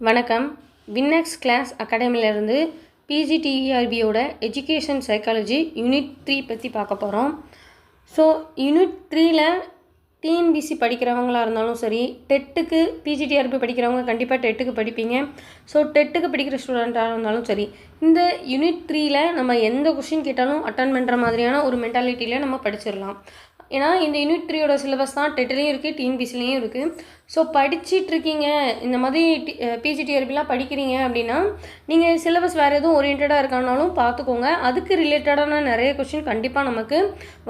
வணக்கம். வின்னெக்ஸ் class அகாடமியிலேருந்து பிஜிடிஆர்பியோட education psychology unit 3 பற்றி பார்க்க போகிறோம். ஸோ யூனிட் 3ல் டிஎன்பிசி படிக்கிறவங்களாக இருந்தாலும் சரி, டெட்டுக்கு பிஜிடிஆர்பி படிக்கிறவங்க கண்டிப்பாக டெட்டுக்கு படிப்பீங்க. ஸோ டெட்டுக்கு படிக்கிற ஸ்டூடெண்ட்டாக இருந்தாலும் சரி, இந்த யூனிட் 3ல் நம்ம எந்த கொஷின் கேட்டாலும் அட்டன் பண்ணுற மாதிரியான ஒரு மென்டாலிட்டியில் நம்ம படிச்சிடலாம். ஏன்னா இந்த யூனிட் 3யோட சிலபஸ் தான் டெட்லேயும் இருக்குது, டிஎன்பிசிலையும் இருக்குது. ஸோ படிச்சிட்ருக்கீங்க, இந்த மாதிரி பிஜிடிஆர்பிலாம் படிக்கிறீங்க அப்படின்னா நீங்கள் சிலபஸ் வேறு எதுவும் ஓரியன்டாக இருக்கானாலும் பார்த்துக்கோங்க. அதுக்கு ரிலேட்டடான நிறைய கொஷின் கண்டிப்பாக நமக்கு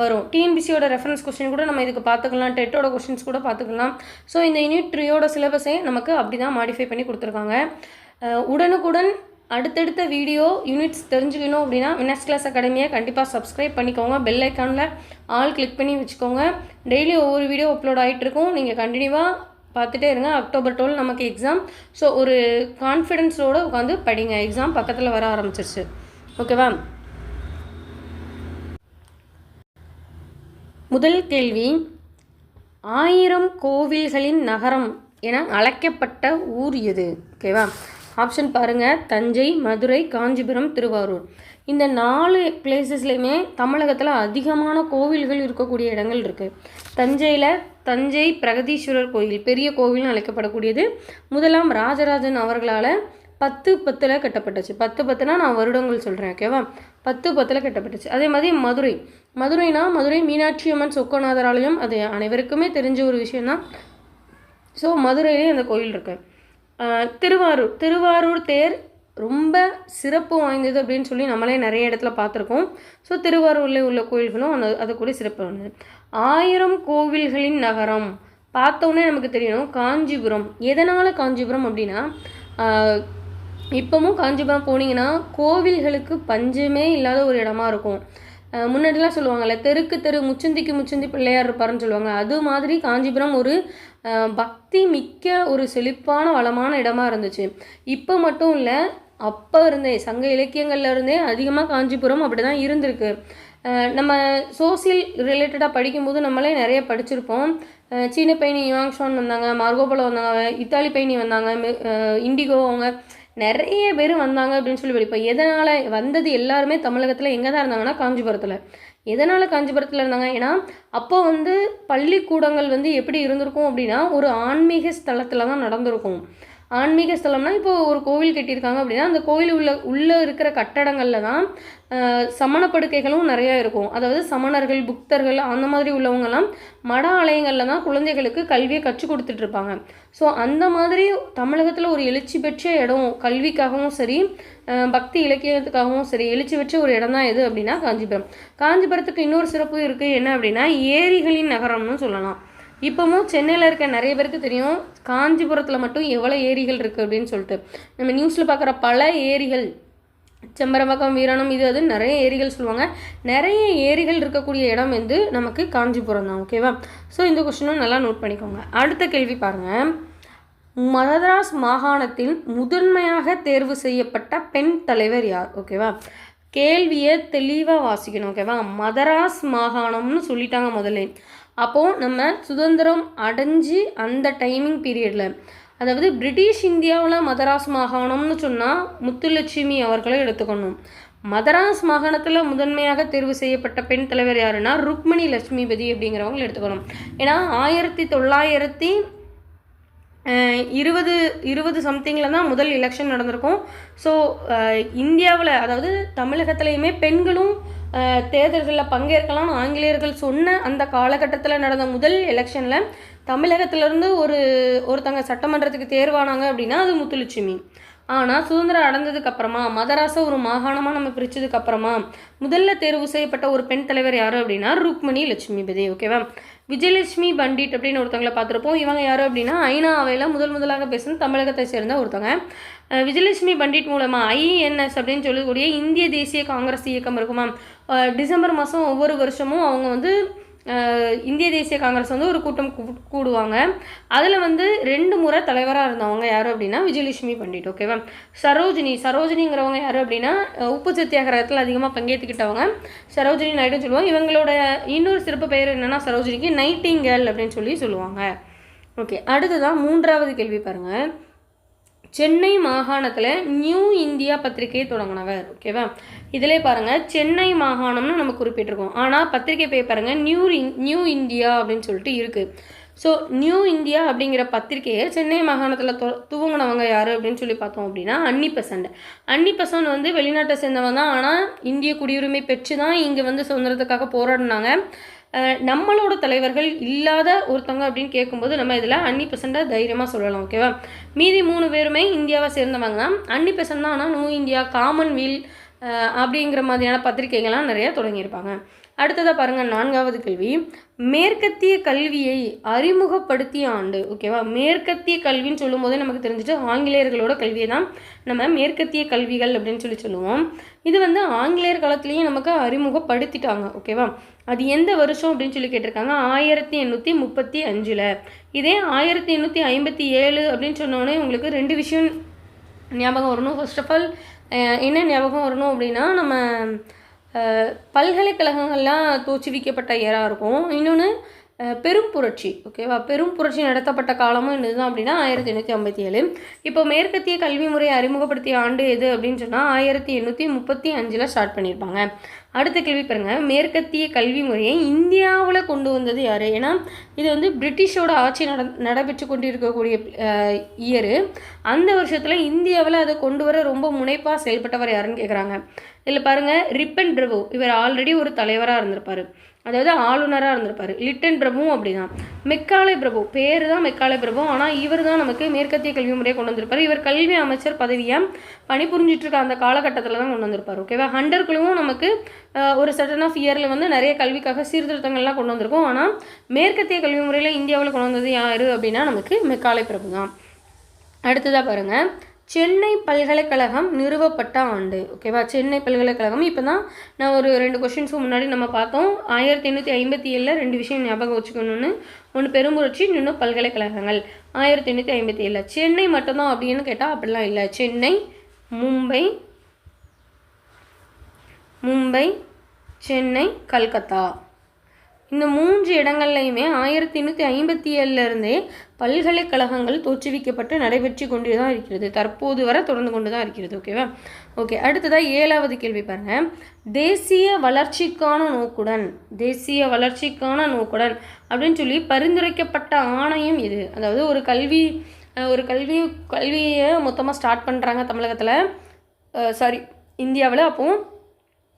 வரும். டிஎன்பிசியோட ரெஃபரன்ஸ் கொஷின் கூட நம்ம இதுக்கு பார்த்துக்கலாம், டெட்டோட கொஷின்ஸ் கூட பார்த்துக்கலாம். ஸோ இந்த யூனிட் 3யோட சிலபஸை நமக்கு அப்படி தான் மாடிஃபை பண்ணி கொடுத்துருக்காங்க. உடனுக்குடன் அடுத்தடுத்த வீடியோ யூனிட்ஸ் தெரிஞ்சுக்கணும் அப்படின்னா வின்னெக்ஸ் கிளாஸ் அகாடமியை கண்டிப்பாக சப்ஸ்கிரைப் பண்ணிக்கோங்க. பெல் ஐக்கானில் ஆல் கிளிக் பண்ணி வச்சுக்கோங்க. டெய்லி ஒவ்வொரு வீடியோ அப்லோட் ஆகிட்டுருக்கும், நீங்கள் கண்டினியூவாக பார்த்துட்டே இருங்க. October 12 நமக்கு எக்ஸாம். ஸோ ஒரு கான்ஃபிடென்ஸோடு உட்காந்து படிங்க, எக்ஸாம் பக்கத்தில் வர ஆரம்பிச்சிருச்சு. ஓகேவா? முதல் கேள்வி, 1000 கோவில்களின் நகரம் என அழைக்கப்பட்ட ஊர் எது? ஓகேவா? ஆப்ஷன் பாருங்கள்: தஞ்சை, மதுரை, காஞ்சிபுரம், திருவாரூர். இந்த 4 பிளேசஸ்லையுமே தமிழகத்தில் அதிகமான கோவில்கள் இருக்கக்கூடிய இடங்கள் இருக்குது. தஞ்சையில் தஞ்சை பிரகதீஸ்வரர் கோயில் பெரிய கோவில்னு அழைக்கப்படக்கூடியது. முதலாம் ராஜராஜன் அவர்களால் 1010 கட்டப்பட்டுச்சு. 1010 நான் வருடங்கள் சொல்கிறேன். ஓகேவா? 1010 கட்டப்பட்டுச்சு. அதே மாதிரி மதுரைனா மதுரை மீனாட்சி அம்மன் சொக்கநாதர் ஆலயம், அது அனைவருக்குமே தெரிஞ்ச ஒரு விஷயந்தான். ஸோ மதுரையிலே அந்த கோயில் இருக்கு. திருவாரூர் தேர் ரொம்ப சிறப்பு வாய்ந்தது அப்படின்னு சொல்லி நம்மளே நிறைய இடத்துல பார்த்துருக்கோம். ஸோ திருவாரூரில் உள்ள கோயில்களும் அது கூட சிறப்பு வாய்ந்தது. 1000 கோவில்களின் நகரம் பார்த்தோன்னே நமக்கு தெரியணும் காஞ்சிபுரம். எதனால் காஞ்சிபுரம் அப்படின்னா, இப்போவும் காஞ்சிபுரம் போனீங்கன்னா கோவில்களுக்கு பஞ்சமே இல்லாத ஒரு இடமா இருக்கும். முன்னாடிலாம் சொல்லுவாங்கள்ல, தெருக்கு தெரு முச்சந்தி பிள்ளையார் இருப்பாருன்னு சொல்லுவாங்க. அது மாதிரி காஞ்சிபுரம் ஒரு பக்தி மிக்க ஒரு செழிப்பான வளமான இடமா இருந்துச்சு. இப்போ மட்டும் இல்லை, அப்போ இருந்தே சங்க இலக்கியங்கள்ல இருந்தே அதிகமாக காஞ்சிபுரம் அப்படி தான் இருந்திருக்கு. நம்ம சோசியல் ரிலேட்டடாக படிக்கும்போது நம்மளே நிறைய படிச்சிருப்போம். சீன பயணி யுவாங்ஷான் வந்தாங்க, மார்கோபோலோ வந்தாங்க, இத்தாலி பயணி வந்தாங்க, இண்டிகோ, அவங்க நிறைய பேர் வந்தாங்க அப்படின்னு சொல்லி படிப்போம். எதனால் வந்தது? எல்லாருமே தமிழகத்தில் எங்கே தான் இருந்தாங்கன்னா காஞ்சிபுரத்தில். எதனால் காஞ்சிபுரத்தில் இருந்தாங்க? ஏன்னா அப்போ பள்ளிக்கூடங்கள் எப்படி இருந்திருக்கும் அப்படின்னா, ஒரு ஆன்மீக ஸ்தலத்தில் தான் நடந்திருக்கும். ஆன்மீக ஸ்தலம்னா இப்போ ஒரு கோவில் கட்டியிருக்காங்க அப்படின்னா அந்த கோவில் உள்ளே இருக்கிற கட்டடங்களில் தான் சமண படுக்கைகளும் நிறையா இருக்கும். அதாவது சமணர்கள், புக்தர்கள் அந்த மாதிரி உள்ளவங்கெல்லாம் மட ஆலயங்களில் தான் குழந்தைகளுக்கு கல்வியை கற்றுக் கொடுத்துட்ருப்பாங்க. ஸோ அந்த மாதிரி தமிழகத்தில் ஒரு எழுச்சி பெற்ற இடம், கல்விக்காகவும் சரி பக்தி இலக்கியத்துக்காகவும் சரி எழுச்சி பெற்ற ஒரு இடம் தான் எது அப்படின்னா காஞ்சிபுரம். காஞ்சிபுரத்துக்கு இன்னொரு சிறப்பு இருக்குது. என்ன அப்படின்னா, ஏரிகளின் நகரம்னு சொல்லலாம். இப்போவும் சென்னையில் இருக்க நிறைய பேருக்கு தெரியும் காஞ்சிபுரத்தில் மட்டும் எவ்வளோ ஏரிகள் இருக்குது அப்படின்னு சொல்லிட்டு. நம்ம நியூஸில் பார்க்குற பல ஏரிகள், செம்பரம்பாக்கம், வீராணம், அது நிறைய ஏரிகள் சொல்லுவாங்க. நிறைய ஏரிகள் இருக்கக்கூடிய இடம் நமக்கு காஞ்சிபுரம் தான். ஓகேவா? ஸோ இந்த கொஸ்டினும் நல்லா நோட் பண்ணிக்கோங்க. அடுத்த கேள்வி பாருங்கள். மதராஸ் மாகாணத்தில் முதன்மையாக தேர்வு செய்யப்பட்ட பெண் தலைவர் யார்? ஓகேவா? கேள்வியை தெளிவாக வாசிக்கணும். ஓகேவா? மதராஸ் மாகாணம்னு சொல்லிட்டாங்க முதல்ல. அப்போது நம்ம சுதந்திரம் அடைஞ்சு அந்த டைமிங் பீரியடில், அதாவது பிரிட்டிஷ் இந்தியாவில் மதராஸ் மாகாணம்னு சொன்னால் முத்துலட்சுமி அவர்களை எடுத்துக்கணும். மதராஸ் மாகாணத்தில் முதன்மையாக தேர்வு செய்யப்பட்ட பெண் தலைவர் யாருன்னா ருக்மணி லட்சுமிபதி அப்படிங்கிறவங்களை எடுத்துக்கணும். ஏன்னா 1920 சம்திங்கில் தான் முதல் எலெக்ஷன் நடந்திருக்கும். ஸோ இந்தியாவில், அதாவது தமிழகத்துலேயுமே பெண்களும் தேர்தல்களில் பங்கேற்கலாம்னு ஆங்கிலேயர்கள் சொன்ன அந்த காலகட்டத்தில் நடந்த முதல் எலெக்ஷனில் தமிழகத்திலேருந்து ஒருத்தங்க சட்டமன்றத்துக்கு தேர்வானாங்க அப்படின்னா அது முத்துலட்சுமி. ஆனால் சுதந்திரம் அடைஞ்சதுக்கப்புறமா மதராசை ஒரு மாகாணமாக நம்ம பிரித்ததுக்கப்புறமா முதல்ல தேர்வு செய்யப்பட்ட ஒரு பெண் தலைவர் யார் அப்படின்னா ருக்மணி லட்சுமிபதி. ஓகேவா? விஜயலட்சுமி பண்டிட் அப்படின்னு ஒருத்தவங்களை பார்த்துருப்போம். இவங்க யார் அப்படின்னா ஐநா அவையில் முதலாக பேசுன தமிழகத்தை சேர்ந்த ஒருத்தவங்க. விஜயலட்சுமி பண்டிட் மூலமாக INS அப்படின்னு சொல்லக்கூடிய இந்திய தேசிய காங்கிரஸ் இயக்கம் இருக்குமா, டிசம்பர் மாதம் ஒவ்வொரு வருஷமும் அவங்க இந்திய தேசிய காங்கிரஸ் ஒரு கூட்டம் கூடுவாங்க. அதில் 2 முறை தலைவராக இருந்தவங்க யார் அப்படின்னா விஜயலட்சுமி பண்டிட். ஓகேவா? சரோஜினிங்கிறவங்க யார் அப்படின்னா உப்பு சத்தியாகிரகத்தில் அதிகமாக பங்கேற்றுக்கிட்டவங்க சரோஜினி நாயுடுன்னு சொல்லுவாங்க. இவங்களோட இன்னொரு சிறப்பு பெயர் என்னென்னா சரோஜினிக்கு நைட்டிங்கேல் அப்படின்னு சொல்லுவாங்க. ஓகே, அடுத்ததான் 3வது கேள்வி பாருங்கள். சென்னை மாகாணத்தில் நியூ இந்தியா பத்திரிகையை தொடங்கினவர். ஓகேவா, இதிலே பாருங்கள் சென்னை மாகாணம்னு நம்ம குறிப்பிட்டிருக்கோம், ஆனால் பத்திரிகை போய் பாருங்கள் நியூ இந்தியா அப்படின்னு சொல்லிட்டு இருக்குது. ஸோ நியூ இந்தியா அப்படிங்கிற பத்திரிகையை சென்னை மாகாணத்தில் துவங்கினவங்க யார் அப்படின்னு சொல்லி பார்த்தோம் அப்படின்னா அன்னி பெசன்ட் வந்து வெளிநாட்டை சேர்ந்தவங்க தான், ஆனால் இந்திய குடியுரிமை பெற்று தான் இங்கே வந்து சுதந்திரத்துக்காக போராடினாங்க. நம்மளோட தலைவர்கள் இல்லாத ஒருத்தவங்க அப்படின்னு கேட்கும்போது நம்ம இதில் அன்னி பெசண்ட்டை தைரியமாக சொல்லலாம். ஓகேவா, மீதி 3 பேருமே இந்தியாவை சேர்ந்தவங்க தான். அன்னி பெசன்ட் தான், ஆனால் நியூ இந்தியா, காமன்வெல் அப்படிங்கிற மாதிரியான பத்திரிகைகள்லாம் நிறையா தொடங்கியிருப்பாங்க. அடுத்ததாக பாருங்கள், 4வது கேள்வி, மேற்கத்திய கல்வியை அறிமுகப்படுத்திய ஆண்டு. ஓகேவா, மேற்கத்திய கல்வின்னு சொல்லும் போதே நமக்கு தெரிஞ்சுட்டு ஆங்கிலேயர்களோட கல்வியை தான் நம்ம மேற்கத்திய கல்விகள் அப்படின்னு சொல்லுவோம். இது வந்து ஆங்கிலேயர் காலத்திலேயே நமக்கு அறிமுகப்படுத்திட்டாங்க. ஓகேவா, அது எந்த வருஷம் அப்படின்னு சொல்லி கேட்டிருக்காங்க, 1835. இதே 1857 அப்படின்னு சொன்னோடனே உங்களுக்கு 2 விஷயம் ஞாபகம் வரணும். ஃபர்ஸ்ட் ஆஃப் ஆல் என்ன ஞாபகம் வரணும் அப்படின்னா, நம்ம பல்கலைக்கழகங்கள்லாம் தோற்றுவிக்கப்பட்ட இயராக இருக்கும். இன்னொன்று பெரும் புரட்சி. ஓகேவா, பெரும் புரட்சி நடத்தப்பட்ட காலமும் என்னதுதான் அப்படின்னா 1857. இப்போ மேற்கத்திய கல்வி முறையை அறிமுகப்படுத்திய ஆண்டு எது அப்படின்னு சொன்னால் 1835 ஸ்டார்ட் பண்ணியிருப்பாங்க. அடுத்த கேள்வி பாருங்க, மேற்கத்திய கல்வி முறையை இந்தியாவில் கொண்டு வந்தது யார்? ஏன்னா இது வந்து பிரிட்டிஷோட ஆட்சி நடைபெற்று கொண்டிருக்கக்கூடிய இயரு. அந்த வருஷத்தில் இந்தியாவில் அதை கொண்டு வர ரொம்ப முனைப்பாக செயல்பட்டவர் யாருன்னு கேட்குறாங்க. இதில் பாருங்கள், ரிப்பன் பிரபு, இவர் ஆல்ரெடி ஒரு தலைவராக இருந்திருப்பார், அதாவது ஆளுநராக இருந்திருப்பார். லிட்டன் பிரபுவும் அப்படி தான். மெக்காலே பிரபு, பேர் தான் மெக்காலே பிரபு, ஆனால் இவர் தான் நமக்கு மேற்கத்திய கல்வி முறையை கொண்டு வந்திருப்பார். இவர் கல்வி அமைச்சர் பதவியை பணிபுரிஞ்சிட்டு இருக்க அந்த காலகட்டத்தில் தான் கொண்டு வந்திருப்பார். ஓகேவா, ஹண்டர் குழுவும் நமக்கு ஒரு சர்டன் ஆஃப் இயரில் வந்து நிறைய கல்விக்காக சீர்திருத்தங்கள்லாம் கொண்டு வந்திருக்கோம். ஆனால் மேற்கத்திய கல்வி முறையில் இந்தியாவில் கொண்டு வந்தது யார் அப்படின்னா நமக்கு மெக்காலே பிரபு தான். அடுத்ததாக பாருங்கள், சென்னை பல்கலைக்கழகம் நிறுவப்பட்ட ஆண்டு. ஓகேவா, சென்னை பல்கலைக்கழகம் இப்போ தான் நான் ஒரு 2 கொஸ்டின்ஸுக்கு முன்னாடி நம்ம பார்த்தோம். 1857 2 விஷயம் ஞாபகம் வச்சுக்கணும்னு, ஒன்று பெரும்புரட்சி, இன்னொன்று பல்கலைக்கழகங்கள். 1857 சென்னை மட்டும்தான் அப்படின்னு கேட்டால் அப்படிலாம் இல்லை. சென்னை, மும்பை, சென்னை, கல்கத்தா, இந்த 3 இடங்கள்லையுமே 1857 பல்கலைக்கழகங்கள் தோற்றுவிக்கப்பட்டு நடைபெற்று கொண்டு தான் இருக்கிறது. தற்போது வரை தொடர்ந்து கொண்டு தான் இருக்கிறது. ஓகேவா, ஓகே. அடுத்ததாக 7வது கேள்வி பாருங்கள், தேசிய வளர்ச்சிக்கான நோக்குடன் அப்படின்னு சொல்லி பரிந்துரைக்கப்பட்ட ஆணையம் எது? அதாவது ஒரு கல்வியை மொத்தமாக ஸ்டார்ட் பண்ணுறாங்க தமிழகத்தில், இந்தியாவில். அப்போது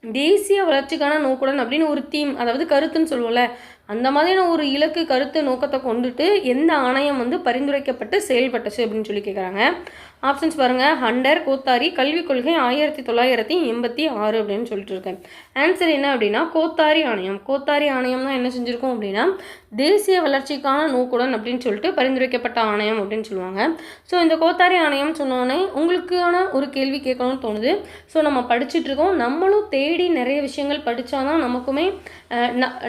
தேசிய வளர்ச்சிக்கான நோக்குடன் அப்படின்னு ஒரு தீம், அதாவது கருத்துன்னு சொல்லுவோம்ல, அந்த மாதிரியான ஒரு இலக்கு கருத்து நோக்கத்தை கொண்டுட்டு எந்த ஆணையம் வந்து பரிந்துரைக்கப்பட்டு செயல்பட்டுச்சு அப்படின்னு சொல்லி கேட்குறாங்க. ஆப்ஷன்ஸ் பாருங்கள், ஹண்டர், கோத்தாரி, கல்விக் கொள்கை 1986 அப்படின்னு சொல்லிட்டு இருக்கேன். ஆன்சர் என்ன அப்படின்னா கோத்தாரி ஆணையம். கோத்தாரி ஆணையம் தான் என்ன செஞ்சுருக்கோம் அப்படின்னா தேசிய வளர்ச்சிக்கான நோக்குடன் அப்படின்னு சொல்லிட்டு பரிந்துரைக்கப்பட்ட ஆணையம் அப்படின்னு சொல்லுவாங்க. ஸோ இந்த கோத்தாரி ஆணையம் சொன்னோடனே உங்களுக்கான ஒரு கேள்வி கேட்கணும்னு தோணுது. ஸோ நம்ம படிச்சுட்ருக்கோம், நம்மளும் தேடி நிறைய விஷயங்கள் படித்தாதான் நமக்குமே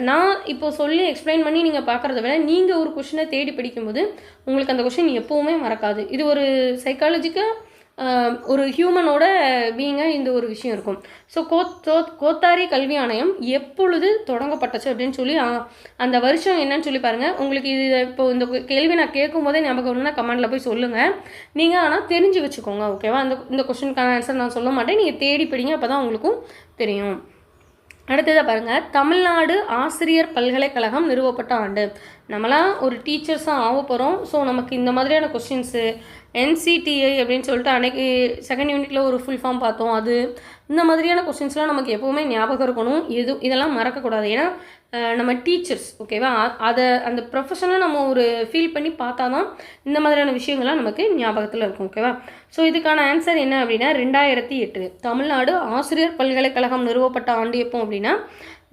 நான் இப்போ சொல்லி எக்ஸ்பிளைன் பண்ணி நீங்கள் பார்க்குறத விட நீங்கள் ஒரு கொஷினை தேடி படிக்கும்போது உங்களுக்கு அந்த கொஷின் எப்போவுமே மறக்காது. இது ஒரு சைக்காலஜிக்காக ஒரு ஹியூமனோட பீயிங்காக இந்த ஒரு விஷயம் இருக்கும். ஸோ கோத்தாரி கல்வி ஆணையம் எப்பொழுது தொடங்கப்பட்டுச்சு அப்படின்னு சொல்லி அந்த வருஷம் என்னன்னு சொல்லி பாருங்கள். உங்களுக்கு இது இப்போ இந்த கேள்வி நான் கேட்கும் போதே ஞாபகம் வரணும்னா கமெண்டில் போய் சொல்லுங்கள். நீங்கள் ஆனால் தெரிஞ்சு வச்சுக்கோங்க. ஓகேவா, இந்த கொஸ்டினுக்கான ஆன்சர் நான் சொல்ல மாட்டேன், நீங்கள் தேடி படிங்க, அப்போ தான் உங்களுக்கும் தெரியும். அடுத்ததாக பாருங்கள், தமிழ்நாடு ஆசிரியர் பல்கலைக்கழகம் நிறுவப்பட்ட ஆண்டு. நம்மளாம் ஒரு டீச்சர்ஸாக ஆக போகிறோம். ஸோ நமக்கு இந்த மாதிரியான கொஸ்டின்ஸு NCTI அப்படின்னு சொல்லிட்டு அன்றைக்கி 2nd யூனிட்டில் ஒரு ஃபுல் ஃபார்ம் பார்த்தோம். அது இந்த மாதிரியான கொஸ்டின்ஸ்லாம் நமக்கு எப்போவுமே ஞாபகம் இருக்கணும். இதெல்லாம் மறக்கக்கூடாது. ஏன்னா நம்ம டீச்சர்ஸ், ஓகேவா, அந்த ப்ரொஃபஷனை நம்ம ஒரு ஃபீல் பண்ணி பார்த்தா தான் இந்த மாதிரியான விஷயங்கள்லாம் நமக்கு ஞாபகத்தில் இருக்கும். ஓகேவா, ஸோ இதுக்கான ஆன்சர் என்ன அப்படின்னா 2008 தமிழ்நாடு ஆசிரியர் பல்கலைக்கழகம் நிறுவப்பட்ட ஆண்டு எப்போ அப்படின்னா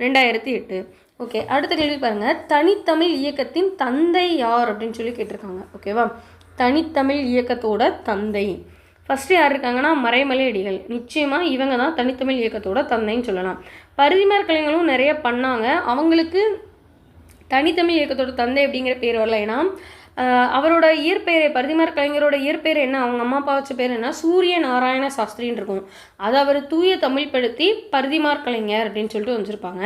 2008. ஓகே, அடுத்த கேள்வி பாருங்கள், தனித்தமிழ் இயக்கத்தின் தந்தை யார் அப்படின்னு சொல்லி கேட்டிருக்காங்க. ஓகேவா, தனித்தமிழ் இயக்கத்தோட தந்தை ஃபஸ்ட்டு யார் இருக்காங்கன்னா மறைமலை அடிகள். நிச்சயமாக இவங்க தான் தனித்தமிழ் இயக்கத்தோட தந்தைன்னு சொல்லலாம். பரிதிமார் கலைஞர்களும் நிறைய பண்ணாங்க. அவங்களுக்கு தனித்தமிழ் இயக்கத்தோட தந்தை அப்படிங்கிற பேர் வரல. ஏன்னா அவரோட இயற்பெயரை, பரிதிமார் கலைஞரோட இயற்பெயர் என்ன, அவங்க அம்மா அப்பா வச்ச பேர் என்ன, சூரிய நாராயண சாஸ்திரின்னு இருக்கும். அதை அவர் தூய தமிழ் படுத்தி பரிதிமார் கலைஞர் அப்படின்னு சொல்லிட்டு வச்சுருப்பாங்க.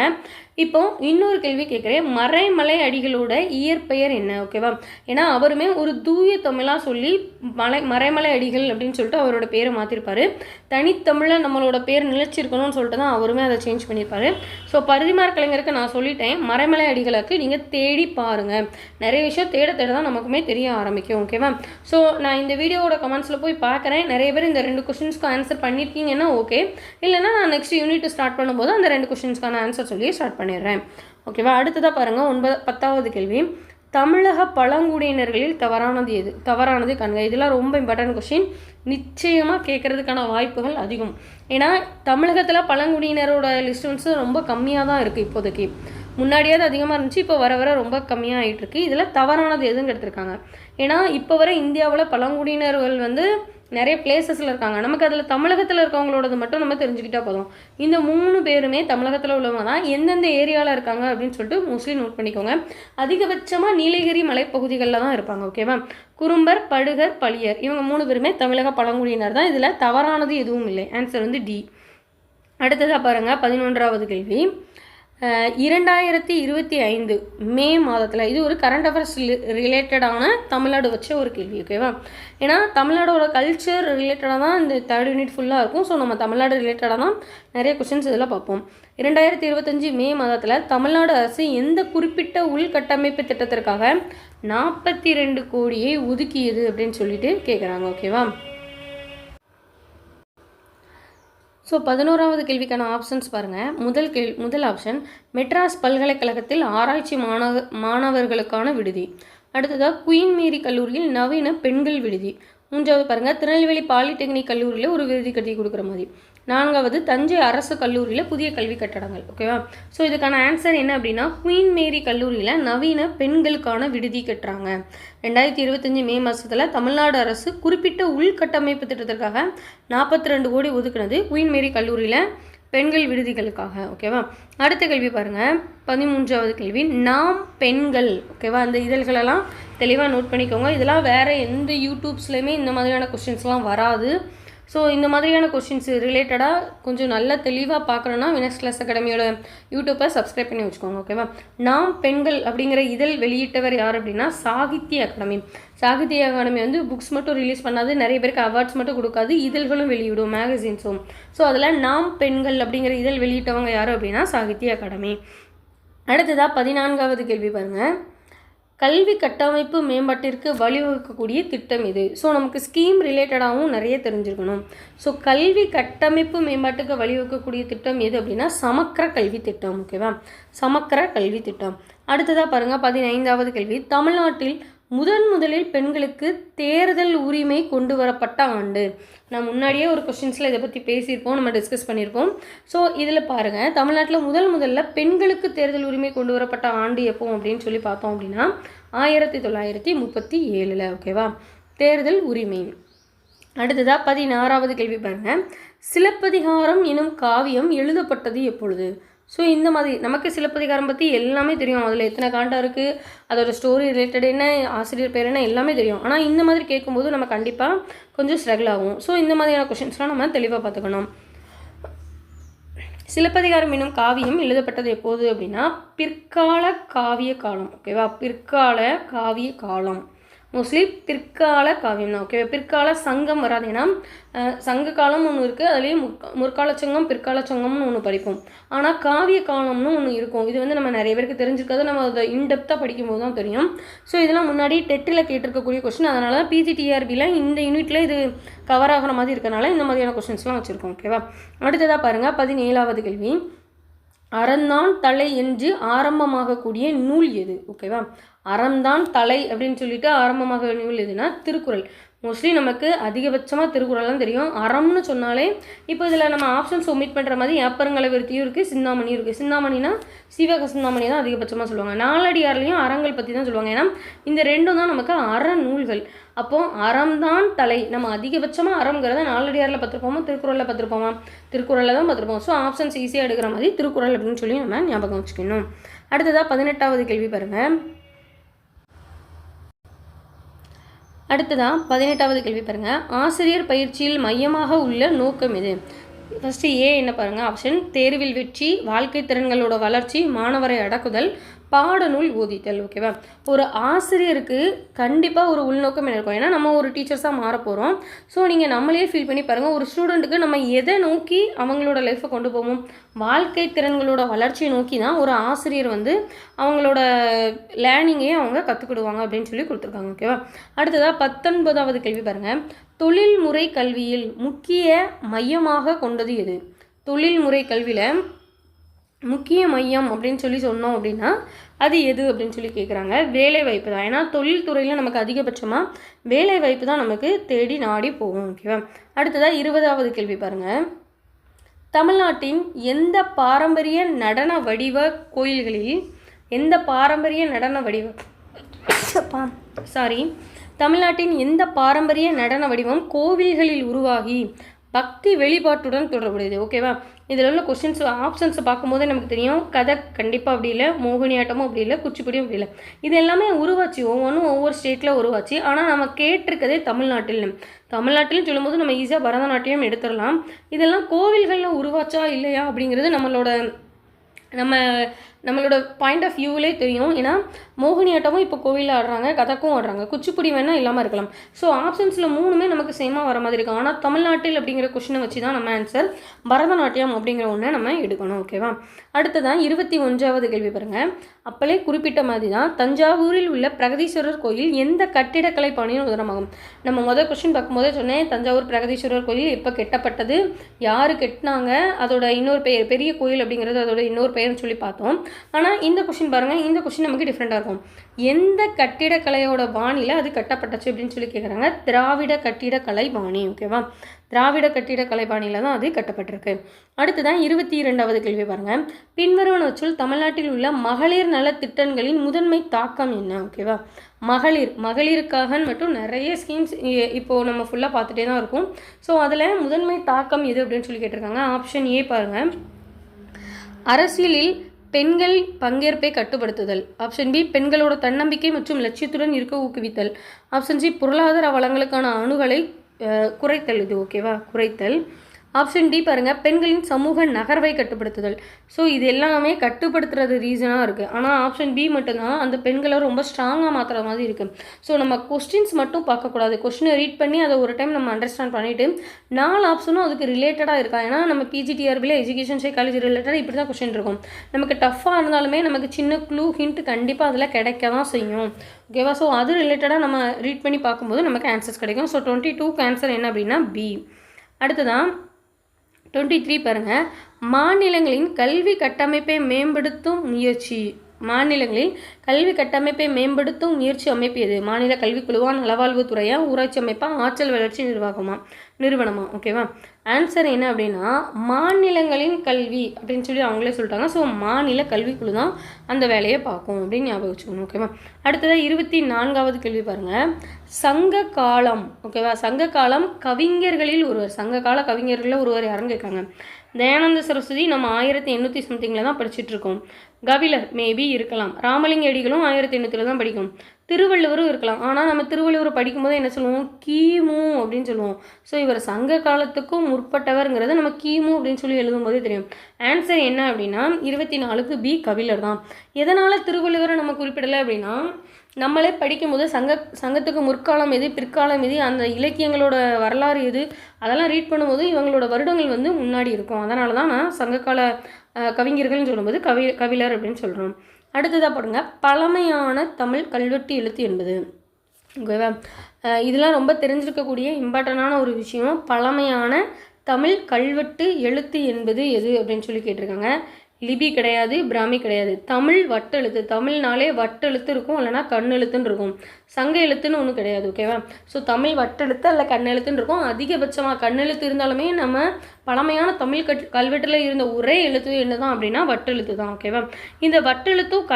இப்போ இன்னொரு கேள்வி கேட்குறேன், மறைமலை அடிகளோட இயற்பெயர் என்ன? ஓகேவா? ஏன்னா அவருமே ஒரு தூய தமிழாக சொல்லி மறைமலை அடிகள் அப்படின்னு சொல்லிட்டு அவரோட பேரை மாற்றிருப்பாரு. தனித்தமிழில் நம்மளோட பேர் நிலைச்சிருக்கணும்னு சொல்லிட்டு தான் அவருமே அதை சேஞ்ச் பண்ணியிருப்பாரு. ஸோ பரிதிமார் கலைஞருக்கு நான் சொல்லிட்டேன், மறைமலை அடிகளுக்கு நீங்கள் தேடி பாருங்கள். நிறைய விஷயம் தேட தேட தான் நமக்குமே தெரிய ஆரம்பிக்கும். ஓகேவா? ஸோ நான் இந்த வீடியோவோட கமெண்ட்ஸில் போய் பார்க்குறேன். நிறைய பேர் இந்த 2 கொஸ்டின்ஸ்க்கு ஆன்சர் பண்ணியிருக்கீங்கன்னா ஓகே, இல்லைனா நான் நெக்ஸ்ட் யூனிட் ஸ்டார்ட் பண்ணும்போது அந்த 2 கொஸ்டின்ஸ்க்கான ஆன்சர் சொல்லி ஸ்டார்ட் பண்ணிடுறேன். ஓகேவா? அடுத்ததாக பாருங்கள், 10வது கேள்வி, தமிழக பழங்குடியினர்களில் தவறானது எது? தவறானது காண்க. இதெல்லாம் ரொம்ப இம்பார்ட்டன்ட் கொஸ்டின், நிச்சயமாக கேட்குறதுக்கான வாய்ப்புகள் அதிகம். ஏன்னா தமிழகத்தில் பழங்குடியினரோட லிஸ்ட் வந்து ரொம்ப கம்மியாக தான் இருக்குது இப்போதைக்கு. முன்னாடியாவது அதிகமாக இருந்துச்சு, இப்போ வர வர ரொம்ப கம்மியாக ஆகிட்டுருக்கு. இதில் தவறானது எதுன்னு எடுத்திருக்காங்க. ஏன்னா இப்போ வர இந்தியாவில் பழங்குடியினர்கள் வந்து நிறைய பிளேசஸில் இருக்காங்க. நமக்கு அதில் தமிழகத்தில் இருக்கவங்களோடது மட்டும் நம்ம தெரிஞ்சுக்கிட்டா போதும். இந்த 3 பேருமே தமிழகத்தில் உள்ளவங்க தான். எந்தெந்த ஏரியாவில் இருக்காங்க அப்படின்னு சொல்லிட்டு மோஸ்ட்லி நோட் பண்ணிக்கோங்க. அதிகபட்சமாக நீலகிரி மலைப்பகுதிகளில் தான் இருப்பாங்க. ஓகேவா? குறும்பர், படுகர், பளியர், இவங்க 3 பேருமே தமிழக பழங்குடியினர் தான். இதில் தவறானது எதுவும் இல்லை. ஆன்சர் வந்து டி. அடுத்ததாக பாருங்கள், 11வது கேள்வி, 2025 மே மாதத்தில், இது ஒரு கரண்ட் அஃபேர்ஸ் ரிலேட்டடான தமிழ்நாடு வச்ச ஒரு கேள்வி. ஓகேவா? ஏன்னா தமிழ்நாடோட கல்ச்சர் ரிலேட்டடாக தான் இந்த 3rd யூனிட் ஃபுல்லாக இருக்கும். ஸோ நம்ம தமிழ்நாடு ரிலேட்டடாக தான் நிறைய கொஸ்டின்ஸ் இதில் பார்ப்போம். 2025 மே மாதத்தில் தமிழ்நாடு அரசு எந்த குறிப்பிட்ட உள்கட்டமைப்பு திட்டத்திற்காக 42 கோடியை ஒதுக்கியது அப்படின்னு சொல்லிட்டு கேட்குறாங்க. ஓகேவா? ஸோ 11வது கேள்விக்கான ஆப்ஷன்ஸ் பாருங்கள். முதல் ஆப்ஷன், மெட்ராஸ் பல்கலைக்கழகத்தில் ஆராய்ச்சி மாணவர்களுக்கான விடுதி. அடுத்ததாக குயின் மேரி கல்லூரியில் நவீன பெண்கள் விடுதி. 3வது பாருங்கள், திருநெல்வேலி பாலிடெக்னிக் கல்லூரியில் ஒரு விடுதி கட்டி கொடுக்குற மாதிரி. 4வது, தஞ்சை அரசு கல்லூரியில் புதிய கல்வி கட்டடங்கள். ஓகேவா? ஸோ இதுக்கான ஆன்சர் என்ன அப்படின்னா, குயின் மேரி கல்லூரியில் நவீன பெண்களுக்கான விடுதி கட்டுறாங்க. 2025 மே மாதத்தில் தமிழ்நாடு அரசு குறிப்பிட்ட உள்கட்டமைப்பு திட்டத்திற்காக 42 கோடி ஒதுக்குனது குயின் மேரி கல்லூரியில் பெண்கள் விடுதிகளுக்காக. ஓகேவா? அடுத்த கேள்வி பாருங்கள், 13வது கேள்வி, நாம் பெண்கள். ஓகேவா? அந்த இதழ்களெல்லாம் தெளிவாக நோட் பண்ணிக்கோங்க. இதெல்லாம் வேறு எந்த யூடியூப்ஸ்லையுமே இந்த மாதிரியான கொஸ்டின்ஸ்லாம் வராது. ஸோ இந்த மாதிரியான கொஸ்டின்ஸ் ரிலேட்டடாக கொஞ்சம் நல்லா தெளிவாக பார்க்கணுன்னா வினஸ் கிளாஸ் அகாடமியோட யூடியூப்பை சப்ஸ்கிரைப் பண்ணி வச்சுக்கோங்க. ஓகேவா? நாம் பெண்கள் அப்படிங்கிற இதழ் வெளியிட்டவர் யார் அப்படின்னா சாகித்ய அகாடமி. சாகித்ய அகாடமி வந்து புக்ஸ் மட்டும் ரிலீஸ் பண்ணாது, நிறைய பேருக்கு அவார்ட்ஸ் மட்டும் கொடுக்காது, இதழ்களும் வெளியிடும், மேகசின்ஸும். ஸோ அதில் நாம் பெண்கள் அப்படிங்கிற இதழ் வெளியிட்டவங்க யார் அப்படின்னா சாகித்ய அகாடமி. அடுத்ததாக 14வது கேள்வி பாருங்கள், கல்வி கட்டமைப்பு மேம்பாட்டிற்கு வழிவகுக்கக்கூடிய திட்டம் இது. ஸோ நமக்கு ஸ்கீம் ரிலேட்டடாகவும் நிறைய தெரிஞ்சிருக்கணும். ஸோ கல்வி கட்டமைப்பு மேம்பாட்டுக்கு வழிவகுக்கக்கூடிய திட்டம் எது அப்படின்னா சமக்கர கல்வி திட்டம். ஓகேவா? சமக்கர கல்வி திட்டம். அடுத்ததாக பாருங்கள், 15வது கேள்வி, தமிழ்நாட்டில் முதலில் பெண்களுக்கு தேர்தல் உரிமை கொண்டு வரப்பட்ட ஆண்டு. நான் முன்னாடியே ஒரு கொஸ்டின்ஸில் இதை பற்றி பேசியிருப்போம், நம்ம டிஸ்கஸ் பண்ணியிருப்போம். ஸோ இதில் பாருங்கள், தமிழ்நாட்டில் முதல்ல பெண்களுக்கு தேர்தல் உரிமை கொண்டு வரப்பட்ட ஆண்டு எப்போ அப்படின்னு சொல்லி பார்த்தோம் அப்படின்னா 1937. ஓகேவா? தேர்தல் உரிமை. அடுத்ததாக 16வது கேள்வி பாருங்கள், சிலப்பதிகாரம் எனும் காவியம் எழுதப்பட்டது எப்பொழுது? ஸோ இந்த மாதிரி நமக்கு சிலப்பதிகாரம் பற்றி எல்லாமே தெரியும். அதில் எத்தனை காண்டம் இருக்குது, அதோட ஸ்டோரி ரிலேட்டட் என்ன, ஆசிரியர் பேர் என்ன, எல்லாமே தெரியும். ஆனால் இந்த மாதிரி கேட்கும்போது நம்ம கண்டிப்பாக கொஞ்சம் ஸ்ட்ரகிள் ஆகும். ஸோ இந்த மாதிரியான கொஷின்ஸ்லாம் நம்ம தெளிவாக பார்த்துக்கணும். சிலப்பதிகாரம் என்னும் காவியம் எழுதப்பட்டது எப்போது அப்படின்னா பிற்கால காவிய காலம். ஓகேவா? பிற்கால காவிய காலம், மோஸ்ட்லி பிற்கால காவியம் தான். ஓகே, பிற்கால சங்கம் வராது. ஏன்னா சங்க காலம் ஒன்று இருக்குது, அதுலேயும் முற்கால சங்கம் பிற்கால சங்கம்னு ஒன்று படிப்போம். ஆனால் காவிய காலம்னு ஒன்று இருக்கும். இது வந்து நம்ம நிறைய பேருக்கு தெரிஞ்சிருக்காது, நம்ம அதை இன்டெப்த்தாக படிக்கும்போது தான் தெரியும். ஸோ இதெல்லாம் முன்னாடி டெட்டில் கேட்டிருக்கக்கூடிய கொஸ்டின். அதனால தான் பிஜிடிஆர்பியில் இந்த யூனிட்டில் இது கவர் ஆகிற மாதிரி இருக்கனால இந்த மாதிரியான கொஸ்டின்ஸ்லாம் வச்சுருக்கோம். ஓகேவா? அடுத்ததாக பாருங்கள், 17வது கேள்வி, அறந்தான் தலை என்று ஆரம்பமாகக்கூடிய நூல் எது? ஓகேவா? அறம்தான் தலை அப்படின்னு சொல்லிட்டு ஆரம்பமாக நூல் எதுனா திருக்குறள். மோஸ்ட்லி நமக்கு அதிகபட்சமாக திருக்குறள் தான் தெரியும். அறம்னு சொன்னாலே இப்போ இதில் நம்ம ஆப்ஷன்ஸ் ஒமிட் பண்ணுற மாதிரி ஏப்பருங்கலை விருத்தியும் இருக்குது, சிந்தாமணியும் இருக்குது. சிந்தாமணினா சீவக சிந்தாமணி தான் அதிகபட்சமாக சொல்லுவாங்க. நாலடியார்லையும் அறங்கள் பற்றி தான் சொல்லுவாங்க. ஏன்னா இந்த ரெண்டும் தான் நமக்கு அற நூல்கள். அப்போது அறம்தான் தலை. நம்ம அதிகபட்சமாக அறம்ங்கிறத நாலடியாரில் பார்த்துருப்போமா, திருக்குறளில் பார்த்துருப்போமா? திருக்குறளில் தான் பார்த்துருப்போம். ஸோ ஆப்ஷன்ஸ் ஈஸியாக எடுக்கிற மாதிரி திருக்குறள் அப்படின்னு சொல்லி நம்ம ஞாபகம் வச்சுக்கணும். அடுத்ததாக 18வது கேள்வி பாருங்கள். அடுத்ததான் 18வது கேள்வி பாருங்கள், ஆசிரியர் பயிற்சியில் மையமாக உள்ள நோக்கம் எது? ஃபஸ்ட்டு ஏ என்ன பாருங்கள், ஆப்ஷன் தேர்வில் வெற்றி, வாழ்க்கை திறன்களோட வளர்ச்சி, மாணவரை அடக்குதல், பாடநூல் போதித்தல். ஓகேவா? ஒரு ஆசிரியருக்கு கண்டிப்பாக ஒரு உள்நோக்கம் இருக்கும். ஏன்னா நம்ம ஒரு டீச்சர்ஸாக மாற போகிறோம். ஸோ நீங்கள் நம்மளே ஃபீல் பண்ணி பாருங்கள், ஒரு ஸ்டூடெண்ட்டுக்கு நம்ம எதை நோக்கி அவங்களோட லைஃப்பை கொண்டு போவோம், வாழ்க்கை திறன்களோட வளர்ச்சியை நோக்கி தான் ஒரு ஆசிரியர் வந்து அவங்களோட லேர்னிங்கையே அவங்க கற்றுக்கிடுவாங்க அப்படின்னு சொல்லி கொடுத்துருக்காங்க. ஓகேவா? அடுத்ததாக 19வது கேள்வி பாருங்கள், தொழில்முறை கல்வியில் முக்கிய மையமாக கொண்டது எது? தொழில்முறை கல்வியில் முக்கிய மையம் அப்படின்னு சொல்லி சொன்னோம் அப்படின்னா அது எது அப்படின்னு சொல்லி கேட்குறாங்க. வேலை வாய்ப்பு தான். ஏன்னா தொழில்துறையில் நமக்கு அதிகபட்சமாக வேலை வாய்ப்பு தான் நமக்கு தேடி நாடி போகும். ஓகேவா? அடுத்ததாக 20வது கேள்வி பாருங்கள், தமிழ்நாட்டின் எந்த பாரம்பரிய நடன வடிவ கோயில்களில் தமிழ்நாட்டின் எந்த பாரம்பரிய நடன வடிவம் கோவில்களில் உருவாகி பக்தி வெளிப்பாட்டுடன் தொடர்புடையது? ஓகேவா? இதில் உள்ள கொஸ்டின்ஸ் ஆப்ஷன்ஸை பார்க்கும்போதே நமக்கு தெரியும், கதக் கண்டிப்பாக அப்படி இல்லை, மோகினியாட்டமும் அப்படி இல்லை, குச்சிப்புடியும் அப்படி இல்லை. இது எல்லாமே உருவாச்சு, ஒவ்வொன்றும் ஒவ்வொரு ஸ்டேட்டில் உருவாச்சு. ஆனால் நம்ம கேட்டிருக்கதே தமிழ்நாட்டில்னு சொல்லும்போது நம்ம ஈஸியாக பரதநாட்டியம் எடுத்துடலாம். இதெல்லாம் கோவில்களில் உருவாச்சா இல்லையா அப்படிங்கிறது நம்மளோட பாயிண்ட் ஆஃப் வியூவிலே தெரியும். ஏன்னா மோகினியாட்டமும் இப்போ கோவிலில் ஆடுறாங்க, கதக்கும் ஆடுறாங்க, குச்சிப்புடி வேணால் இல்லாமல் இருக்கலாம். ஸோ ஆப்ஷன்ஸில் 3மே நமக்கு சேமாக வர மாதிரி இருக்கும். ஆனால் தமிழ்நாட்டில் அப்படிங்கிற கொஸ்டினை வச்சு தான் நம்ம ஆன்சர் பரதநாட்டியம் அப்படிங்கிற ஒன்றை நம்ம எடுக்கணும். ஓகேவா? அடுத்ததான் 21வது கேள்வி பாருங்கள், அப்பளே குறிப்பிட்ட மாதிரி தான் தஞ்சாவூரில் உள்ள பிரகதீஸ்வரர் கோயில் எந்த கட்டிடக்கலை பாணியின் உதாரணமாகும்? நம்ம முதல் கொஸ்டின் பார்க்கும்போதே சொன்னேன், தஞ்சாவூர் பிரகதீஸ்வரர் கோயில் எப்போ கெட்டப்பட்டது, யார் கெட்டினாங்க, அதோட இன்னொரு பெயர், பெரிய கோயில் அப்படிங்கிறது அதோட இன்னொரு பெயர்னு சொல்லி பார்த்தோம். ஆனால் இந்த கொஸ்டின் பாருங்கள், இந்த கொஸ்டின் நமக்கு டிஃப்ரெண்ட்டாக இருக்கும். எந்த கட்டிடக்கலையோட பாணியில் அது கட்டப்பட்டுச்சு அப்படின்னு சொல்லி கேட்குறாங்க. திராவிட கட்டிடக்கலை பாணி. ஓகேவா? திராவிட கட்டிடக்கலை பாணியில் தான் அது கட்டப்பட்டிருக்கு. அடுத்துதான் 22வது கேள்வி பாருங்கள், பின்வருவனவற்றுள் தமிழ்நாட்டில் உள்ள மகளிர் நல திட்டங்களின் முதன்மை தாக்கம் என்ன? ஓகேவா? மகளிருக்காக மட்டும் நிறைய ஸ்கீம்ஸ் இப்போது நம்ம ஃபுல்லாக பார்த்துட்டே தான் இருக்கும். ஸோ அதில் முதன்மை தாக்கம் எது அப்படின்னு சொல்லி கேட்டிருக்காங்க. ஆப்ஷன் ஏ பாருங்கள், அரசியலில் பெண்கள் பங்கேற்பை கட்டுப்படுத்துதல். ஆப்ஷன் பி, பெண்களோட தன்னம்பிக்கை மற்றும் லட்சியத்துடன் இருக்க ஊக்குவித்தல். ஆப்ஷன் சி, பொருளாதார வளங்களுக்கான அணுகலை குறைத்தல். இது ஓகேவா? குறைத்தல். ஆப்ஷன் டி பாருங்கள், பெண்களின் சமூக நகர்வை கட்டுப்படுத்துதல். ஸோ இது எல்லாமே கட்டுப்படுத்துறது ரீசனாக இருக்குது. ஆனால் ஆப்ஷன் பி மட்டும்தான் அந்த பெண்களை ரொம்ப ஸ்ட்ராங்காக மாற்றுற மாதிரி இருக்குது. ஸோ நம்ம கொஸ்டின்ஸ் மட்டும் பார்க்கக்கூடாது, கொஸ்டினை ரீட் பண்ணி அதை ஒரு டைம் நம்ம அண்டர்ஸ்டாண்ட் பண்ணிவிட்டு 4 ஆப்ஷனும் அதுக்கு ரிலேட்டடாக இருக்கா. ஏன்னா நம்ம பிஜிடிஆர்பியில் எஜுகேஷன் சைக்காலஜி ரிலேட்டடாக இப்படி தான் கொஸ்டின் இருக்கும். நமக்கு டஃப்பாக இருந்தாலுமே நமக்கு சின்ன க்ளூ ஹிண்ட் கண்டிப்பாக அதில் கிடைக்க தான் செய்யும். ஓகேவா? ஸோ அது ரிலேட்டடாக நம்ம ரீட் பண்ணி பார்க்கும்போது நமக்கு ஆன்சர்ஸ் கிடைக்கும். ஸோ 22க்கு ஆன்சர் என்ன அப்படின்னா பி. அடுத்ததான் 23 பாருங்கள், மாநிலங்களின் கல்வி கட்டமைப்பை மேம்படுத்தும் முயற்சி. அமைப்பு எது? மாநில கல்விக்குழுவா, நலவாழ்வுத்துறையா, ஊராட்சி அமைப்பா, ஆற்றல் வளர்ச்சி நிறுவனமா? ஓகேவா? ஆன்சர் என்ன அப்படின்னா மாநிலங்களின் கல்வி அப்படின்னு சொல்லி அவங்களே சொல்லிட்டாங்க. ஸோ மாநில கல்விக்குழு தான் அந்த வேலையை பார்க்கும் அப்படின்னு ஞாபகம் வச்சுக்கணும். ஓகேவா? அடுத்ததாக 24வது கேள்வி பாருங்கள், சங்க காலம். ஓகேவா? சங்க காலம் கவிஞர்களில் ஒருவர், சங்க கால கவிஞர்களில் ஒருவர் யாருன்னு கேட்காங்க. தயானந்த சரஸ்வதி நம்ம 1800 சம்திங்கில் தான் படிச்சுட்ருக்கோம். கபிலர் மேபி இருக்கலாம். ராமலிங்க அடிகளும் 1800 தான் படிக்கும். திருவள்ளுவரும் இருக்கலாம். ஆனால் நம்ம திருவள்ளுவரை படிக்கும்போது என்ன சொல்லுவோம், கிமு அப்படின்னு சொல்லுவோம். ஸோ இவர் சங்க காலத்துக்கும் முற்பட்டவர்ங்கிறது நம்ம கிமு அப்படின்னு சொல்லி எழுதும்போதே தெரியும். ஆன்சர் என்ன அப்படின்னா 24க்கு பி, கபிலர் தான். எதனால் திருவள்ளுவரை நம்ம குறிப்பிடலை அப்படின்னா, நம்மளே படிக்கும்போது சங்கத்துக்கு முற்காலம் எது, பிற்காலம் எது, அந்த இலக்கியங்களோட வரலாறு எது, அதெல்லாம் ரீட் பண்ணும்போது இவங்களோட வருடங்கள் வந்து முன்னாடி இருக்கும். அதனால தான் நான் சங்ககால கவிஞர்கள்னு சொல்லும்போது கபிலர் அப்படின்னு சொல்கிறோம். அடுத்ததாக பாருங்க, பழமையான தமிழ் கல்வெட்டு எழுத்து என்பது. ஓகேவா? இதெல்லாம் ரொம்ப தெரிஞ்சிருக்கக்கூடிய இம்பார்ட்டண்டான ஒரு விஷயம். பழமையான தமிழ் கல்வெட்டு எழுத்து என்பது எது அப்படின்னு சொல்லி கேட்டிருக்காங்க. லிபி கிடையாது, பிராமி கிடையாது, தமிழ் வட்டெழுத்து. தமிழ்னாலே வட்டெழுத்து இருக்கும், இல்லைனா கண்ணெழுத்துன்னு இருக்கும். சங்க எழுத்துன்னு ஒன்றும் கிடையாது. ஓகேவா? ஸோ தமிழ் வட்டெழுத்து அல்ல கண்ணெழுத்துன்னு இருக்கும். அதிகபட்சமாக கண்ணெழுத்து இருந்தாலுமே நம்ம பழமையான தமிழ் கல்வெட்டில் இருந்த ஒரே எழுத்து என்ன தான் அப்படின்னா வட்டெழுத்து தான். ஓகேவா? இந்த வட்டெழுத்தும்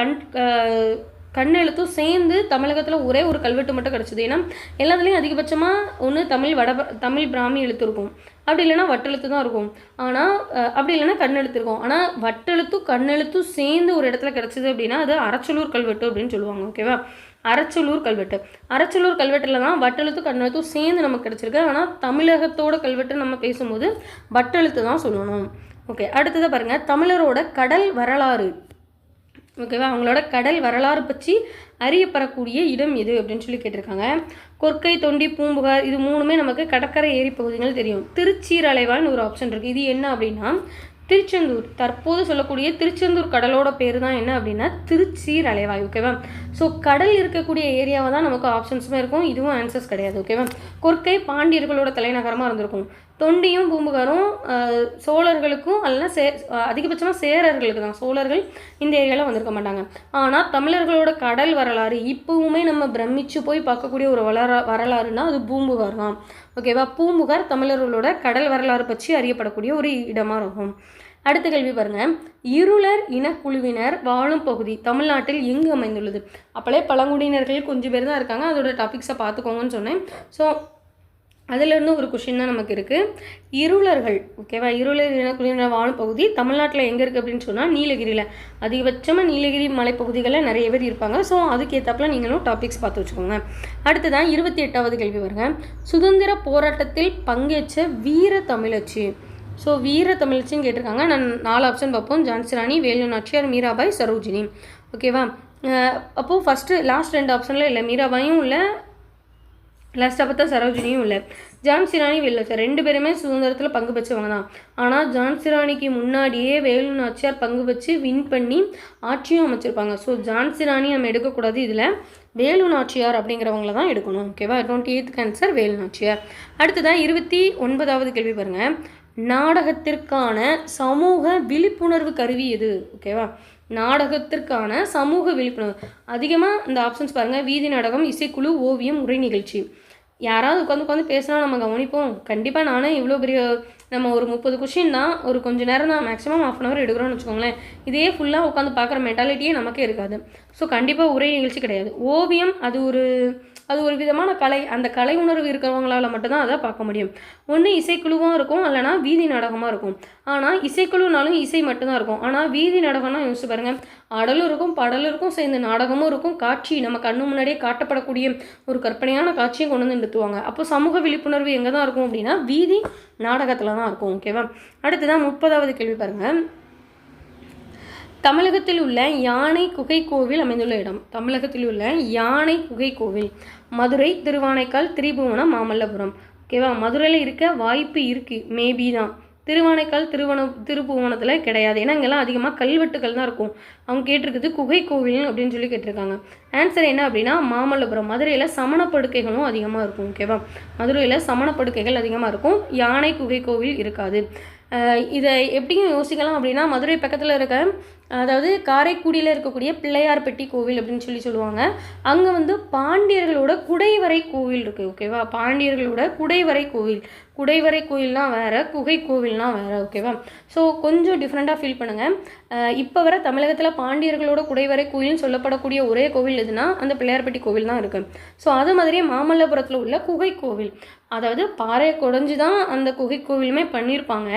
கண்ணெழுத்தும் சேர்ந்து தமிழகத்தில் ஒரே ஒரு கல்வெட்டு மட்டும் கிடச்சிது. ஏன்னா எல்லாத்துலேயும் அதிகபட்சமாக ஒன்று தமிழ் பிராமி எழுத்து இருக்கும், அப்படி இல்லைன்னா வட்டெழுத்து தான் இருக்கும். ஆனால் அப்படி இல்லைன்னா கண்ணெழுத்து இருக்கும். ஆனால் வட்டெழுத்தும் கண்ணெழுத்தும் சேர்ந்து ஒரு இடத்துல கிடச்சிது அப்படின்னா அது அரச்சலூர் கல்வெட்டு அப்படின்னு சொல்லுவாங்க. ஓகேவா? அரச்சலூர் கல்வெட்டு. அரச்சலூர் கல்வெட்டில் தான் வட்டெழுத்து கண்ணெழுத்தும் சேர்ந்து நமக்கு கிடச்சிருக்கு. ஆனால் தமிழகத்தோட கல்வெட்டு நம்ம பேசும்போது வட்டெழுத்து தான் சொல்லணும். ஓகே, அடுத்ததாக பாருங்கள், தமிழரோட கடல் வரலாறு. ஓகேவா, அவங்களோட கடல் வரலாறு பற்றி அறியப்படக்கூடிய இடம் எது அப்படின்னு சொல்லி கேட்டிருக்காங்க. கொற்கை, தொண்டி, பூம்புகார், இது மூணுமே நமக்கு கடற்கரை ஏரி பகுதிகள் தெரியும். திருச்சீரலைவாய்னு ஒரு ஆப்ஷன் இருக்குது. இது என்ன அப்படின்னா திருச்செந்தூர், தற்போது சொல்லக்கூடிய திருச்செந்தூர் கடலோட பேர் தான் என்ன அப்படின்னா திருச்சீரலைவாய். ஓகேவா, ஸோ கடல் இருக்கக்கூடிய ஏரியாவை தான் நமக்கு ஆப்ஷன்ஸுமே இருக்கும். இதுவும் ஆன்சர்ஸ் கிடையாது. ஓகேவா, கொற்கை பாண்டியர்களோட தலைநகரமாக இருந்திருக்கும். தொண்டியும் பூம்புகாரும் சோழர்களுக்கும் அல்லனா அதிகபட்சமாக சேரர்களுக்கு தான். சோழர்கள் இந்த ஏரியாவில் வந்திருக்க மாட்டாங்க. ஆனால் தமிழர்களோட கடல் வரலாறு இப்போவுமே நம்ம பிரமிச்சு போய் பார்க்கக்கூடிய ஒரு வரலாறுனா அது பூம்புகார் தான். ஓகேவா, பூம்புகார் தமிழர்களோட கடல் வரலாறு பற்றி அறியப்படக்கூடிய ஒரு இடமாக இருக்கும். அடுத்த கேள்வி பாருங்கள், இருளர் இனக்குழுவினர் வாழும் பகுதி தமிழ்நாட்டில் எங்கு அமைந்துள்ளது? அப்போலே பழங்குடியினர்கள் கொஞ்சம் பேர் தான் இருக்காங்க. அதோட டாபிக்ஸை பார்த்துக்கோங்கன்னு சொன்னேன். ஸோ அதிலிருந்து ஒரு கொஷின் தான் நமக்கு இருக்குது. இருளர்கள், ஓகேவா, இருளர் இனக்குழுவினர் வாழும் பகுதி தமிழ்நாட்டில் எங்கே இருக்குது அப்படின்னு சொன்னால் நீலகிரியில். அதிகபட்சமாக நீலகிரி மலைப்பகுதிகளில் நிறைய பேர் இருப்பாங்க. ஸோ அதுக்கேற்றப்பில் நீங்களும் டாபிக்ஸ் பார்த்து வச்சுக்கோங்க. அடுத்ததான் 28வது கேள்வி வருங்க, சுதந்திர போராட்டத்தில் பங்கேற்ற வீர தமிழச்சி. ஸோ வீர தமிழச்சின்னு கேட்டிருக்காங்க. நான் 4 ஆப்ஷன் பார்ப்போம். ஜான்சி ராணி, வேலு நாச்சியார், மீராபாய், சரோஜினி. ஓகேவா, அப்போது ஃபஸ்ட்டு லாஸ்ட் 2 ஆப்ஷனில் இல்லை, மீராபாயும் இல்லை, லாஸ்ட்டாக பார்த்தா சரோஜினியும் இல்லை. ஜான்சி ராணி, வேலு நாச்சியார் 2 பேருமே சுதந்திரத்தில் பங்கு பெற்றவங்க தான். ஆனால் ஜான்சி ராணிக்கு முன்னாடியே வேலு நாச்சியார் பங்கு பெற்று வின் பண்ணி ஆட்சியும் அமைச்சிருப்பாங்க. ஸோ ஜான்சி ராணி நம்ம எடுக்கக்கூடாது, இதில் வேலு நாச்சியார் அப்படிங்கிறவங்கள தான் எடுக்கணும். ஓகேவா, 28th ஆன்சர் வேலு நாச்சியார். அடுத்ததான் 29வது கேள்வி பாருங்கள், நாடகத்திற்கான சமூக விழிப்புணர்வு கருவி எது? ஓகேவா, நாடகத்திற்கான சமூக விழிப்புணர்வு அதிகமாக இந்த ஆப்ஷன்ஸ் பாருங்கள், வீதி நாடகம், இசைக்குழு, ஓவியம், உரை நிகழ்ச்சி. யாராவது உட்காந்து பேசினா நம்ம கவனிப்போம். கண்டிப்பாக நானே இவ்வளோ பெரிய நம்ம ஒரு 30 கொஷின் தான், ஒரு கொஞ்சம் நேரம் தான், மேக்ஸிமம் 1/2 hour எடுக்கிறோன்னு வச்சுக்கோங்களேன். இதே ஃபுல்லாக உட்காந்து பார்க்குற மென்டாலிட்டியே நமக்கே இருக்காது. ஸோ கண்டிப்பாக உரை நிகழ்ச்சி கிடையாது. ஓவியம் அது ஒரு விதமான கலை. அந்த கலை உணர்வு இருக்கிறவங்களால மட்டும்தான் அதை பார்க்க முடியும். ஒன்று இசைக்குழுவாக இருக்கும், இல்லைனா வீதி நாடகமாக இருக்கும். ஆனால் இசைக்குழுனாலும் இசை மட்டும்தான் இருக்கும். ஆனால் வீதி நாடகம்னா யோசிச்சு பாருங்கள், ஆடலும் இருக்கும், பாடலும் இருக்கும், சேர்ந்து நாடகமும் இருக்கும், காட்சி நம்ம கண்ணு முன்னாடியே காட்டப்படக்கூடிய ஒரு கற்பனையான காட்சியும் கொண்டு வந்து நிறுத்துவாங்க. அப்போ சமூக விழிப்புணர்வு எங்கே தான் இருக்கும் அப்படின்னா வீதி நாடகத்தில் தான் இருக்கும். ஓகேவா, அடுத்துதான் 30வது கேள்வி பாருங்கள், தமிழகத்தில் உள்ள யானை குகை கோவில் அமைந்துள்ள இடம். தமிழகத்தில் உள்ள யானை குகை கோவில் மதுரை, திருவானைக்கால், திரிபுவனம், மாமல்லபுரம். ஓகேவா, மதுரையில் இருக்க வாய்ப்பு இருக்குது, மேபி தான். திருவானைக்கால், திருப்புவனத்தில் கிடையாது. ஏன்னா இங்கெல்லாம் அதிகமாக கல்வெட்டுகள் தான் இருக்கும். அவங்க கேட்டிருக்குது குகை கோவில் அப்படின்னு சொல்லி கேட்டிருக்காங்க. ஆன்சர் என்ன அப்படின்னா மாமல்லபுரம். மதுரையில் சமணப்படுக்கைகளும் அதிகமாக இருக்கும். ஓகேவா, மதுரையில் சமணப்படுக்கைகள் அதிகமாக இருக்கும், யானை குகை கோவில் இருக்காது. இதை எப்படியும் யோசிக்கலாம் அப்படின்னா மதுரை பக்கத்தில் இருக்க, அதாவது காரைக்குடியில் இருக்கக்கூடிய பிள்ளையார்பட்டி கோவில் அப்படின்னு சொல்லுவாங்க. அங்கே வந்து பாண்டியர்களோட குடைவரை கோவில் இருக்குது. ஓகேவா, பாண்டியர்களோட குடைவரை கோவில். குடைவரை கோயில்னால் வேறு, குகை கோவில்னால் வேறு. ஓகேவா, ஸோ கொஞ்சம் டிஃப்ரெண்ட்டாக ஃபீல் பண்ணுங்கள். இப்போ வர தமிழகத்தில் பாண்டியர்களோட குடைவரை கோயில்னு சொல்லப்படக்கூடிய ஒரே கோவில் எதுனா அந்த பிள்ளையார்பட்டி கோவில் தான் இருக்குது. ஸோ அது மாதிரியே மாமல்லபுரத்தில் உள்ள குகை கோவில், அதாவது பாறையை குடைஞ்சி தான் அந்த குகை கோவிலுமே பண்ணியிருப்பாங்க.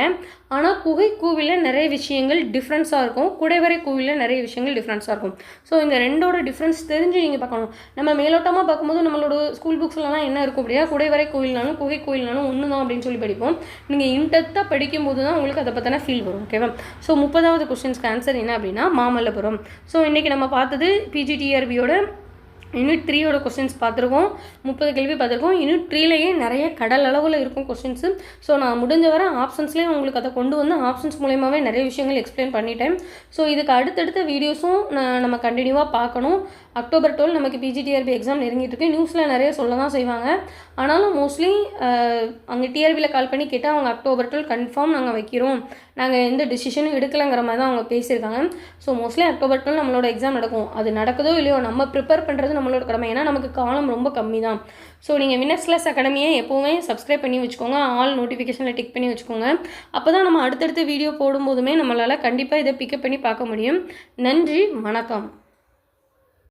ஆனால் குகை கோவிலில் நிறைய விஷயங்கள் டிஃப்ரென்ஸாக இருக்கும், குடைவரை கோவிலில் நிறைய விஷயங்கள் டிஃப்ரென்ஸாக இருக்கும். ஸோ இந்த ரெண்டோட டிஃப்ரென்ஸ் தெரிஞ்சு நீங்கள் பார்க்கணும். நம்ம மேலோட்டமாக பார்க்கும்போது நம்மளோட ஸ்கூல் புக்ஸ்லாம் என்ன இருக்கும் அப்படின்னா குடைவரை கோவில்னாலும் குகை கோவில்னாலும் ஒன்று தான் அப்படின்னு சொல்லி படிப்போம். நீங்கள் இன்டெப்த்தாக படிக்கும்போது தான் உங்களுக்கு அதை பற்றின ஃபீல் வரும். ஓகேவா, ஸோ 30வது கொஸ்டின்ஸ்க்கு ஆன்சர் என்ன அப்படின்னா மாமல்லபுரம். ஸோ இன்றைக்கி நம்ம பார்த்தது பிஜிடிஆர்பியோட யூனிட் 3யோட கொஸ்டின்ஸ் பார்த்துருக்கோம். 30 கேள்வி பார்த்துருக்கோம். யூனிட் 3லேயே நிறைய கடல் அளவில் இருக்கும் கொஸ்டின்ஸு. ஸோ நான் முடிஞ்ச வர ஆப்ஷன்ஸ்லேயே உங்களுக்கு அதை கொண்டு வந்து ஆப்ஷன்ஸ் மூலயமாவே நிறைய விஷயங்கள் எக்ஸ்பிளைன் பண்ணிட்டேன். ஸோ இதுக்கு அடுத்தடுத்த வீடியோஸும் நம்ம கண்டினியூவாக பார்க்கணும். அக்டோபர் 12 நமக்கு பிஜிடிஆர்பி எக்ஸாம் நெருங்கிட்டு இருக்கு. நியூஸில் நிறைய சொல்ல தான் செய்வாங்க. ஆனாலும் மோஸ்ட்லி அங்கே டிஆர்பியில் கால் பண்ணி கேட்டால் அவங்க அக்டோபர் 12 கன்ஃபார்ம் நாங்கள் வைக்கிறோம், நாங்கள் எந்த டிசிஷனும் எடுக்கலைங்கிற மாதிரி தான் அவங்க பேசியிருக்காங்க. ஸோ மோஸ்ட்லி அக்டோபர் 12 நம்மளோட எக்ஸாம் நடக்கும். அது நடக்குதோ இல்லையோ நம்ம ப்ரிப்பேர் பண்ணுறது நம்மளோட கடமை. ஏன்னா நமக்கு காலம் ரொம்ப கம்மி தான். ஸோ நீங்கள் வின்னர்ஸ் கிளாஸ் அகாடமியை எப்போவுமே சப்ஸ்கிரைப் பண்ணி வச்சுக்கோங்க, ஆல் நோட்டிஃபிகேஷனில் டிக் பண்ணி வச்சுக்கோங்க. அப்போ தான் நம்ம அடுத்தடுத்த வீடியோ போடும்போதுமே நம்மளால் கண்டிப்பாக இதை பிக்கப் பண்ணி பார்க்க முடியும். நன்றி, வணக்கம்.